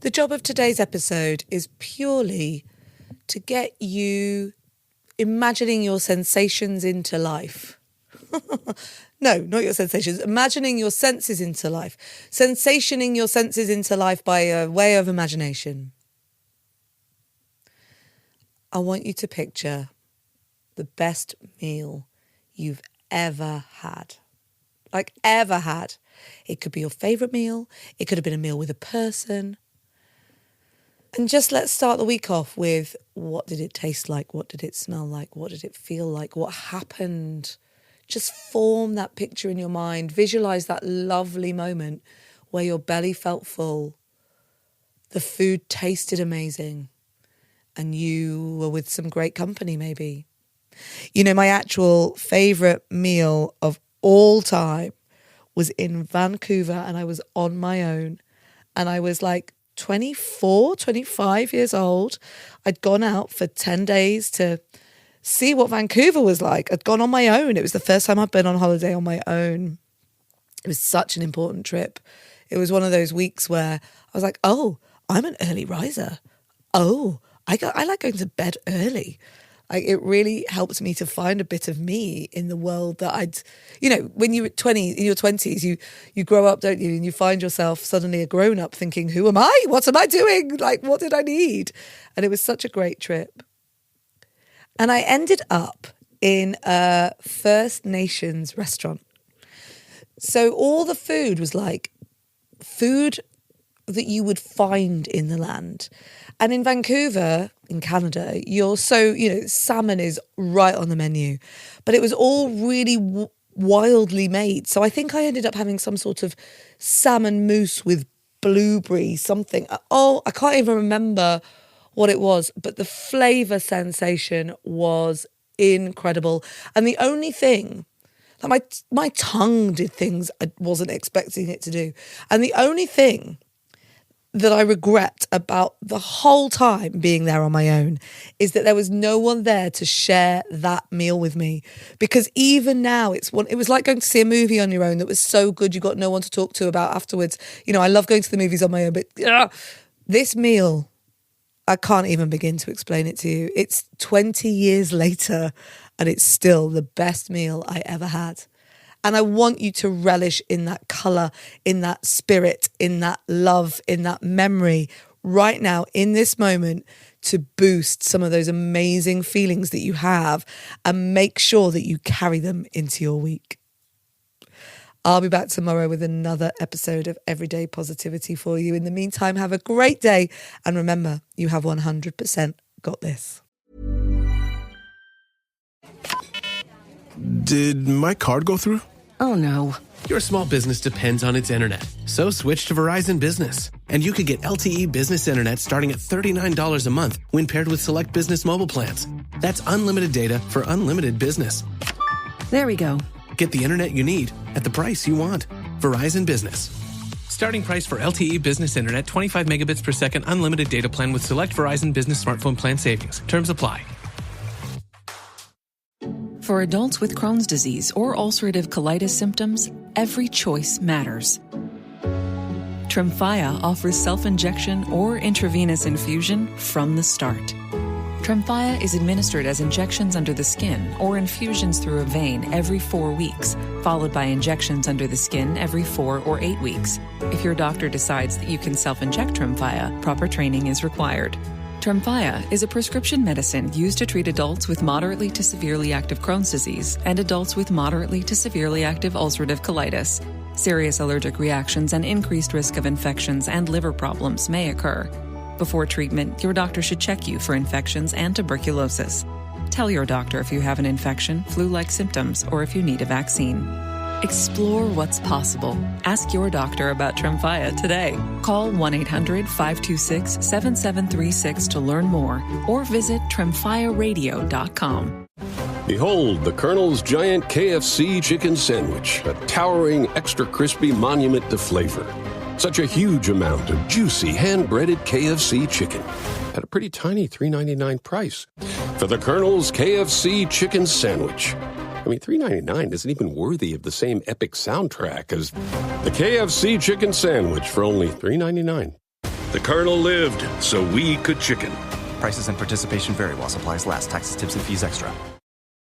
The job of today's episode is purely to get you imagining your sensations into life. No, not your sensations. Imagining your senses into life. Sensationing your senses into life by a way of imagination. I want you to picture the best meal you've ever had. Like ever had. It could be your favourite meal. It could have been a meal with a person. And just let's start the week off with, what did it taste like? What did it smell like? What did it feel like? What happened? Just form that picture in your mind. Visualise that lovely moment where your belly felt full, the food tasted amazing, and you were with some great company maybe. You know, my actual favourite meal of all time was in Vancouver, and I was on my own, and I was like 24, 25 years old. I'd gone out for 10 days to see what Vancouver was like. I'd gone on my own. It was the first time I'd been on holiday on my own. It was such an important trip. It was one of those weeks where I was like, oh, I'm an early riser. Oh, I like going to bed early. It really helped me to find a bit of me in the world that I'd, you know, when you're in your 20s, you grow up, don't you? And you find yourself suddenly a grown up thinking, who am I? What am I doing? Like, what did I need? And it was such a great trip. And I ended up in a First Nations restaurant. So all the food was like food that you would find in the land. And in Vancouver, in Canada, salmon is right on the menu. But it was all really wildly made. So I think I ended up having some sort of salmon mousse with blueberry, something. Oh, I can't even remember what it was. But the flavour sensation was incredible. And the only thing, like my tongue did things I wasn't expecting it to do. And the only thing that I regret about the whole time being there on my own is that there was no one there to share that meal with me. Because even now, it was like going to see a movie on your own that was so good you got no one to talk to about afterwards. You know, I love going to the movies on my own, but this meal, I can't even begin to explain it to you. It's 20 years later and it's still the best meal I ever had. And I want you to relish in that colour, in that spirit, in that love, in that memory right now, in this moment, to boost some of those amazing feelings that you have and make sure that you carry them into your week. I'll be back tomorrow with another episode of Everyday Positivity for you. In the meantime, have a great day. And remember, you have 100% got this. Did my card go through? Oh, no. Your small business depends on its internet. So switch to Verizon Business. And you could get LTE business internet starting at $39 a month when paired with select business mobile plans. That's unlimited data for unlimited business. There we go. Get the internet you need at the price you want. Verizon Business. Starting price for LTE business internet, 25 megabits per second, unlimited data plan with select Verizon Business smartphone plan savings. Terms apply. For adults with Crohn's disease or ulcerative colitis symptoms, every choice matters. Tremfya offers self-injection or intravenous infusion from the start. Tremfya is administered as injections under the skin or infusions through a vein every 4 weeks, followed by injections under the skin every 4 or 8 weeks. If your doctor decides that you can self-inject Tremfya, proper training is required. Tremfya is a prescription medicine used to treat adults with moderately to severely active Crohn's disease and adults with moderately to severely active ulcerative colitis. Serious allergic reactions and increased risk of infections and liver problems may occur. Before treatment, your doctor should check you for infections and tuberculosis. Tell your doctor if you have an infection, flu-like symptoms, or if you need a vaccine. Explore what's possible. Ask your doctor about Tremfya today. Call 1-800-526-7736 to learn more or visit tremfyaradio.com. Behold the Colonel's giant KFC chicken sandwich, a towering, extra crispy monument to flavor. Such a huge amount of juicy, hand-breaded KFC chicken at a pretty tiny $3.99 price. For the Colonel's KFC chicken sandwich. I mean, $3.99 isn't even worthy of the same epic soundtrack as the KFC chicken sandwich for only $3.99. The The Colonel lived so we could chicken. Prices and participation vary while supplies last. Taxes, tips, and fees extra.